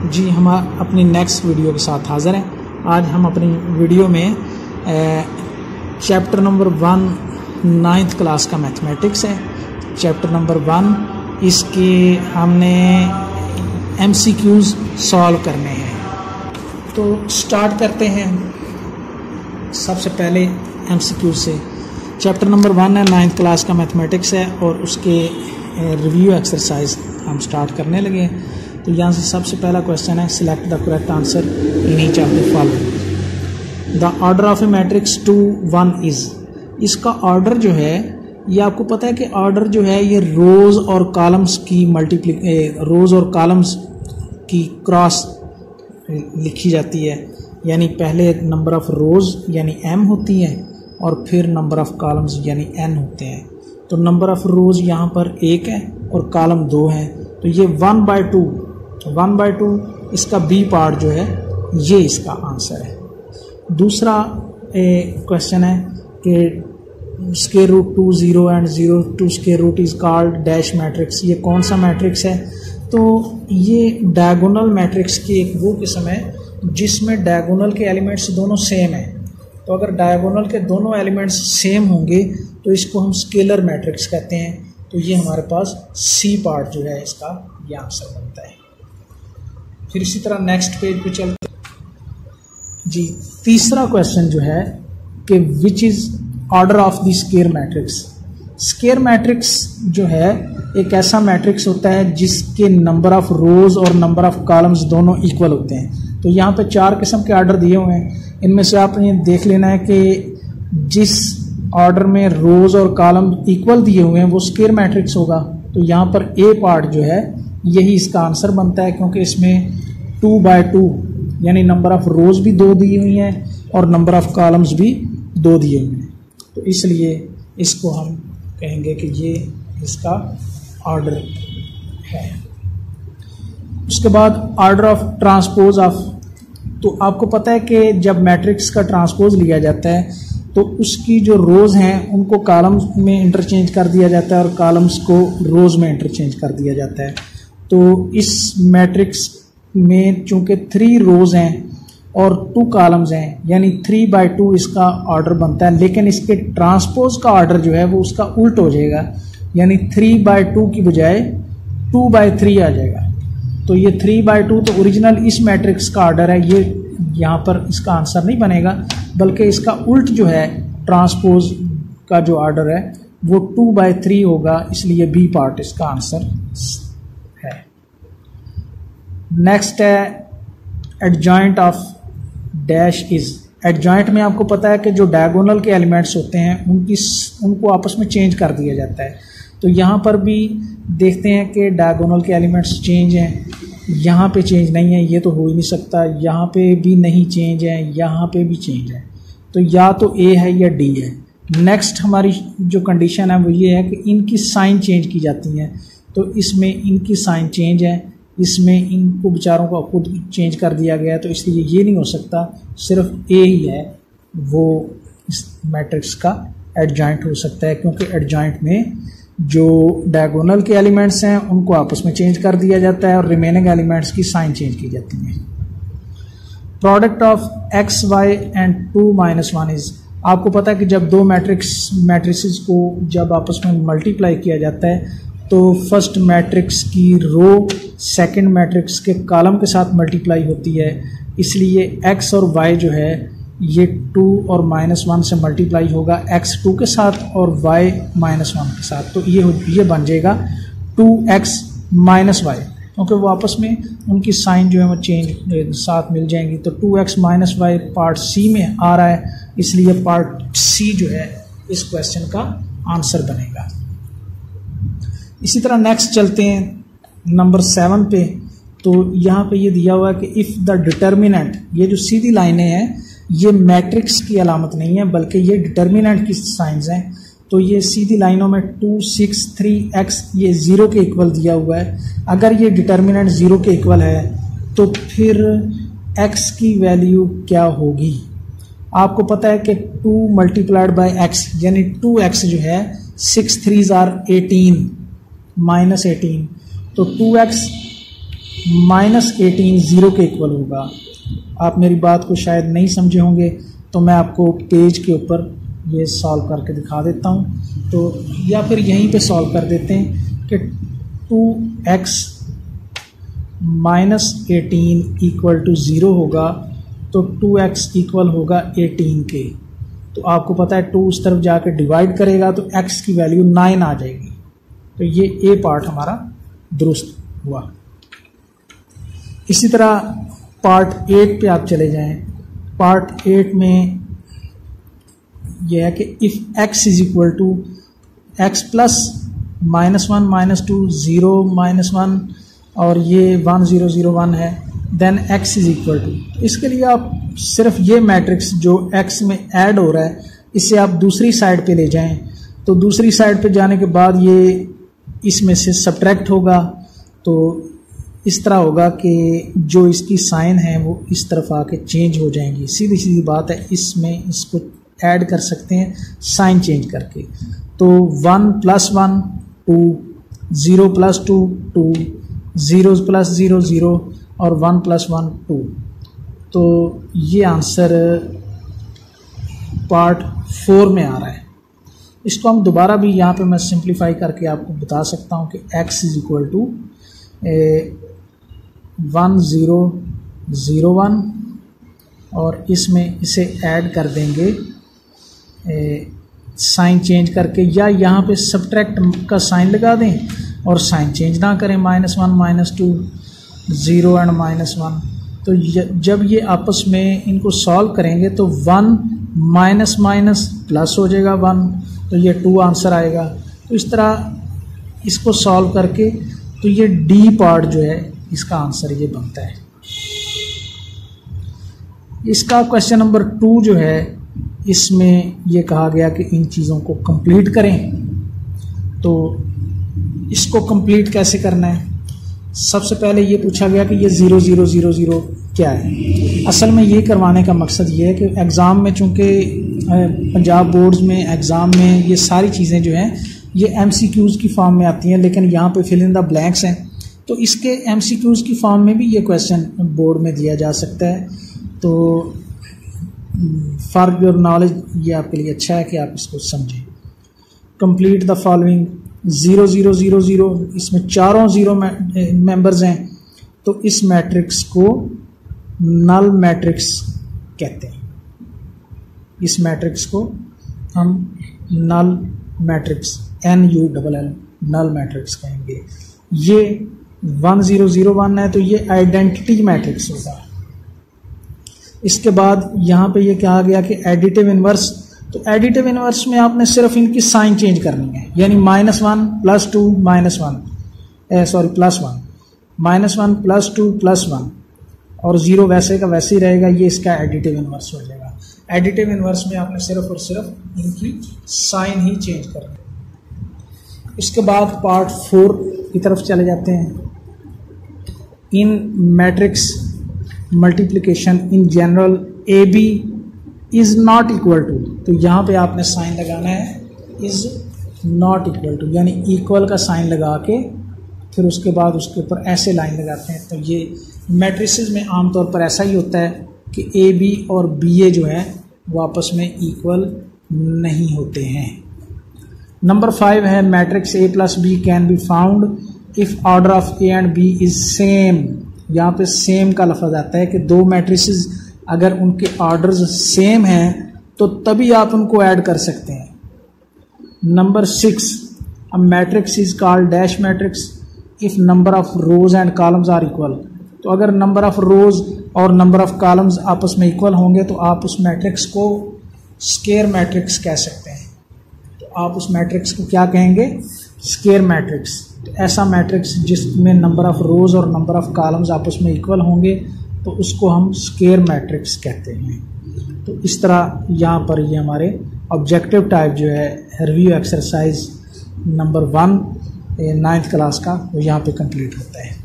जी हम अपनी next video के साथ हाज़िर हैं। आज हम अपनी वीडियो में चैप्टर नंबर 1 9th क्लास का मैथमेटिक्स है। चैप्टर नंबर 1 इसके हमने MCQs सॉल्व करने हैं। तो स्टार्ट करते हैं सबसे पहले MCQ से। चैप्टर नंबर 1 है, 9th क्लास का मैथमेटिक्स है और उसके रिव्यू एक्सरसाइज हम स्टार्ट करने लगे हैं। तो यहाँ से सबसे पहला क्वेश्चन है, select the correct answer in each of the following. The order of A matrix 2 1 is. इसका ऑर्डर जो है, ये आपको पता है कि ऑर्डर जो है ये रोज़ और कॉलम्स की रोज़ और कॉलम्स की क्रॉस लिखी जाती है। यानी पहले नंबर ऑफ़ रोज़ यानी m होती है और फिर नंबर ऑफ़ कॉलम्स यानी n होते हैं। तो नंबर ऑफ़ रोज़ यहाँ पर 1 है और कॉलम 2 है। तो ये 1/2 इसका बी पार्ट जो है ये इसका आंसर है। दूसरा क्वेश्चन है कि square root 2 0 and 0 to square root is called dash matrix. ये कौन सा मैट्रिक्स है? तो ये डायगोनल मैट्रिक्स की एक वो किस्म है जिसमें डायगोनल के एलिमेंट्स दोनों सेम हैं। तो अगर डायगोनल के दोनों एलिमेंट्स सेम होंगे तो इसको हम स्केलर मैट्रिक्स कहते हैं। तो ये हमारे पास सी पार्ट जो है इसका ये आंसर बनता है। फिर इसी तरह नेक्स्ट पेज पे चलते जी। तीसरा क्वेश्चन जो है कि which is order of the square matrix. Square matrix जो है एक ऐसा मैट्रिक्स होता है जिसके नंबर ऑफ रोज और नंबर ऑफ कॉलम्स दोनों इक्वल होते हैं। तो यहाँ पे 4 किस्म के ऑर्डर दिए हुए हैं। इनमें से आपने देख लेना है कि जिस ऑर्डर में रोज और कॉलम इक्वल दिए हुए हैं वो स्क्वायर मैट्रिक्स होगा। तो यहाँ पर ए पार्ट जो है यही इसका आंसर बनता है, क्योंकि इसमें 2/2 यानी नंबर ऑफ रोज भी 2 दी हुई हैं और नंबर ऑफ कॉलम्स भी 2 दिए हुए हैं। तो इसलिए इसको हम कहेंगे कि ये इसका ऑर्डर है। उसके बाद ऑर्डर ऑफ ट्रांसपोज ऑफ। तो आपको पता है कि जब मैट्रिक्स का ट्रांसपोज लिया जाता है तो उसकी जो रोज़ हैं उनको कॉलम्स में इंटरचेंज कर दिया जाता है और कॉलम्स को रोज़ में इंटरचेंज कर दिया जाता है। तो इस मैट्रिक्स में चूंकि 3 रोज़ हैं और 2 कॉलम्स हैं यानी 3/2 इसका ऑर्डर बनता है। लेकिन इसके ट्रांसपोज का ऑर्डर जो है वो उसका उल्ट हो जाएगा, यानी 3/2 की बजाय 2/3 आ जाएगा। तो ये 3/2 तो ओरिजिनल इस मैट्रिक्स का ऑर्डर है, ये यहाँ पर इसका आंसर नहीं बनेगा, बल्कि इसका उल्ट जो है ट्रांसपोज का जो ऑर्डर है वो 2/3 होगा। इसलिए बी पार्ट इसका आंसर है। नेक्स्ट है adjoint of dash is. Adjoint में आपको पता है कि जो डायगोनल के एलिमेंट्स होते हैं उनको आपस में चेंज कर दिया जाता है। तो यहाँ पर भी देखते हैं कि डायगोनल के एलिमेंट्स चेंज हैं, यहाँ पे चेंज नहीं है, ये तो हो ही नहीं सकता। यहाँ पे भी नहीं चेंज है, यहाँ पे भी चेंज है। तो या तो ए है या डी है। नेक्स्ट हमारी जो कंडीशन है वो ये है कि इनकी साइन चेंज की जाती हैं। तो इसमें इनकी साइन चेंज है, इसमें इनको बेचारों को खुद चेंज कर दिया गया है। तो इसलिए ये नहीं हो सकता, सिर्फ ए ही है वो इस मैट्रिक्स का एडजॉइंट हो सकता है, क्योंकि एडजॉइंट में जो डायगोनल के एलिमेंट्स हैं उनको आपस में चेंज कर दिया जाता है और रिमेनिंग एलिमेंट्स की साइन चेंज की जाती है। Product of x y and 2 - 1 is. आपको पता है कि जब 2 मैट्रिसेस को जब आपस में मल्टीप्लाई किया जाता है तो फर्स्ट मैट्रिक्स की रो सेकंड मैट्रिक्स के कॉलम के साथ मल्टीप्लाई होती है। इसलिए x और y जो है ये 2 और -1 से मल्टीप्लाई होगा, x 2 के साथ और y -1 के साथ। तो ये बन जाएगा 2x - y, क्योंकि वो आपस में उनकी साइन जो है वो चेंज साथ मिल जाएंगी। तो 2x - y पार्ट सी में आ रहा है, इसलिए पार्ट सी जो है इस क्वेश्चन का आंसर बनेगा। इसी तरह नेक्स्ट चलते हैं नंबर 7 पे। तो यहाँ पे ये दिया हुआ है कि इफ़ द डिटर्मिनेंट, ये जो सीधी लाइनें हैं ये मैट्रिक्स की अलामत नहीं है बल्कि ये डिटर्मिनेंट की साइंस हैं। तो ये सीधी लाइनों में 2 6 3x ये 0 के इक्वल दिया हुआ है। अगर ये डिटर्मिनेंट 0 के इक्वल है तो फिर x की वैल्यू क्या होगी? आपको पता है कि 2 × x यानी 2x जो है 6 3s are 18 -18। तो 2x -18 0 के इक्वल होगा। आप मेरी बात को शायद नहीं समझे होंगे, तो मैं आपको पेज के ऊपर ये सॉल्व करके दिखा देता हूँ। तो या फिर यहीं पे सॉल्व कर देते हैं कि 2x -18 इक्वल टू 0 होगा, तो 2x इक्वल होगा 18 के। तो आपको पता है 2 उस तरफ जाकर डिवाइड करेगा तो x की वैल्यू 9 आ जाएगी। तो ये ए पार्ट हमारा दुरुस्त हुआ। इसी तरह पार्ट 8 पे आप चले जाएं। पार्ट 8 में यह है कि if x is equal to x plus -1 -2 0 -1 और ये 1 0 0 1 है, then x is equal to. इसके लिए आप सिर्फ ये मैट्रिक्स जो x में ऐड हो रहा है इसे आप दूसरी साइड पे ले जाएं। तो दूसरी साइड पे जाने के बाद ये इसमें से सब्ट्रैक्ट होगा, तो इस तरह होगा कि जो इसकी साइन है वो इस तरफ आके चेंज हो जाएंगी। सीधी सीधी बात है, इसमें इसको ऐड कर सकते हैं साइन चेंज करके। तो 1 + 1 2, 0 + 2 2, 0 + 0 0 और 1 + 1 2। तो ये आंसर पार्ट 4 में आ रहा है। इसको हम दोबारा भी यहाँ पे मैं सिंप्लीफाई करके आपको बता सकता हूँ कि x इज इक्वल टू 1 0 0 1 और इसमें इसे ऐड कर देंगे साइन चेंज करके, या यहाँ पे सब्ट्रैक्ट का साइन लगा दें और साइन चेंज ना करें, -1 -2 0 एंड -1। तो जब ये आपस में इनको सॉल्व करेंगे तो 1 माइनस माइनस प्लस हो जाएगा 1, तो ये 2 आंसर आएगा। तो इस तरह इसको सॉल्व करके तो ये डी पार्ट जो है इसका आंसर ये बनता है। इसका क्वेश्चन नंबर 2 जो है इसमें ये कहा गया कि इन चीज़ों को कंप्लीट करें। तो इसको कंप्लीट कैसे करना है? सबसे पहले ये पूछा गया कि ये 0 0 0 0 क्या है। असल में ये करवाने का मकसद ये है कि एग्ज़ाम में, चूँकि पंजाब बोर्ड्स में एग्ज़ाम में ये सारी चीज़ें जो हैं ये MCQs की फॉर्म में आती हैं, लेकिन यहाँ पे फिल इन द ब्लैंक्स हैं। तो इसके MCQs की फॉर्म में भी ये क्वेश्चन बोर्ड में दिया जा सकता है। तो फॉर योर नॉलेज ये आपके लिए अच्छा है कि आप इसको समझें। कंप्लीट द फॉलोइंग 0 0 0 0, इसमें चारों 0 मेंबर्स हैं, तो इस मैट्रिक्स को नल मैट्रिक्स कहते हैं। इस मैट्रिक्स को हम null matrix NULL null matrix कहेंगे। ये 1 0 0 1 है, तो ये आइडेंटिटी मैट्रिक्स होगा। इसके बाद यहाँ पे ये कहा गया कि एडिटिव इनवर्स, तो एडिटिव इनवर्स में आपने सिर्फ इनकी साइन चेंज करनी है, यानी -1 + 2 -1 +1 -1 + 2 +1 और 0 वैसे का वैसे ही रहेगा। ये इसका एडिटिव इनवर्स हो जाएगा। एडिटिव इनवर्स में आपने सिर्फ और सिर्फ इनकी साइन ही चेंज करनी है। इसके बाद पार्ट 4 की तरफ चले जाते हैं। In matrix multiplication in general AB is not equal to, तो यहाँ पे आपने साइन लगाना है इज नॉट इक्वल टू, यानी इक्वल का साइन लगा के फिर उसके बाद उसके ऊपर ऐसे लाइन लगाते हैं। तो ये मैट्रिसेस में आमतौर पर ऐसा ही होता है कि AB और BA जो है वो आपस में इक्वल नहीं होते हैं। नंबर 5 है matrix A + B can be found if order of A and B is same. यहाँ पे सेम का लफ्ज आता है कि दो मैट्रिसेस अगर उनके ऑर्डर्स सेम हैं तो तभी आप उनको ऐड कर सकते हैं। Number 6, a matrix is called dash matrix if number of rows and columns are equal. तो अगर नंबर ऑफ रोज और नंबर ऑफ कॉलम्स आपस में इक्वल होंगे तो आप उस मैट्रिक्स को स्क्वायर मैट्रिक्स कह सकते हैं। तो आप उस मैट्रिक्स को क्या कहेंगे? Square matrix. तो ऐसा मैट्रिक्स जिसमें नंबर ऑफ रोज और नंबर ऑफ कॉलम्स आपस में इक्वल होंगे तो उसको हम स्क्वायर मैट्रिक्स कहते हैं। तो इस तरह यहाँ पर ये हमारे ऑब्जेक्टिव टाइप जो है review exercise number 1 9th class का वो यहाँ पे कंप्लीट होता है।